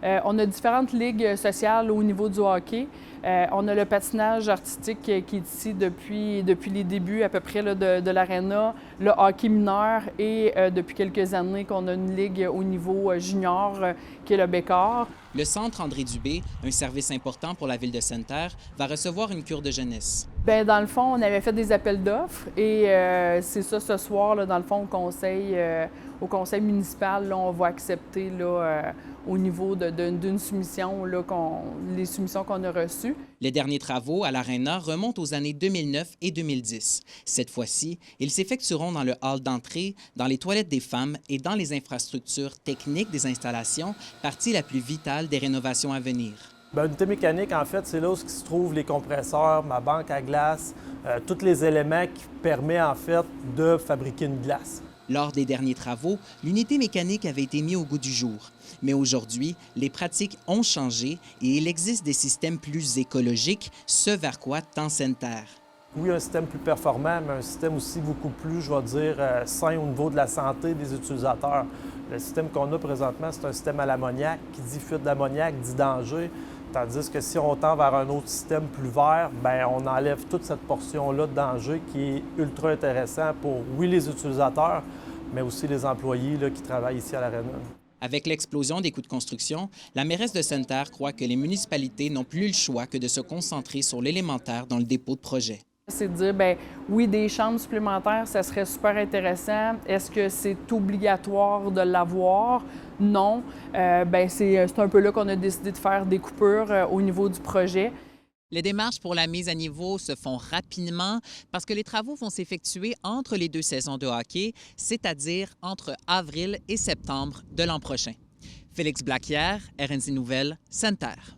On a différentes ligues sociales au niveau du hockey. On a le patinage artistique qui est ici depuis les débuts à peu près là, de l'aréna, le hockey mineur et depuis quelques années qu'on a une ligue au niveau junior qui est le Bécor. Le Centre André Dubé, un service important pour la ville de Sainte-Terre, va recevoir une cure de jeunesse. Bien, dans le fond, on avait fait des appels d'offres et c'est ça ce soir, là, dans le fond, au conseil municipal, là, on va accepter là, au niveau d'une soumission, là, les soumissions qu'on a reçues. Les derniers travaux à l'Arena remontent aux années 2009 et 2010. Cette fois-ci, ils s'effectueront dans le hall d'entrée, dans les toilettes des femmes et dans les infrastructures techniques des installations, partie la plus vitale des rénovations à venir. Bien, unité mécanique, en fait, c'est là où se trouvent les compresseurs, ma banque à glace, tous les éléments qui permettent, en fait, de fabriquer une glace. Lors des derniers travaux, l'unité mécanique avait été mise au goût du jour. Mais aujourd'hui, les pratiques ont changé et il existe des systèmes plus écologiques, ce vers quoi tend Sainte-Terre. Oui, un système plus performant, mais un système aussi beaucoup plus, je vais dire, sain au niveau de la santé des utilisateurs. Le système qu'on a présentement, c'est un système à l'ammoniac. Qui dit fuite d'ammoniac dit danger. Tandis que si on tend vers un autre système plus vert, bien, on enlève toute cette portion-là de danger qui est ultra intéressant pour, oui, les utilisateurs, mais aussi les employés là, qui travaillent ici à l'Arena. Avec l'explosion des coûts de construction, la mairesse de Sainte-Terre croit que les municipalités n'ont plus le choix que de se concentrer sur l'élémentaire dans le dépôt de projet. C'est de dire, bien, oui, des chambres supplémentaires, ça serait super intéressant. Est-ce que c'est obligatoire de l'avoir? Non. Bien, c'est un peu là qu'on a décidé de faire des coupures au niveau du projet. Les démarches pour la mise à niveau se font rapidement parce que les travaux vont s'effectuer entre les deux saisons de hockey, c'est-à-dire entre avril et septembre de l'an prochain. Félix Blaquière, RNC Nouvelles, Sainte-Terre.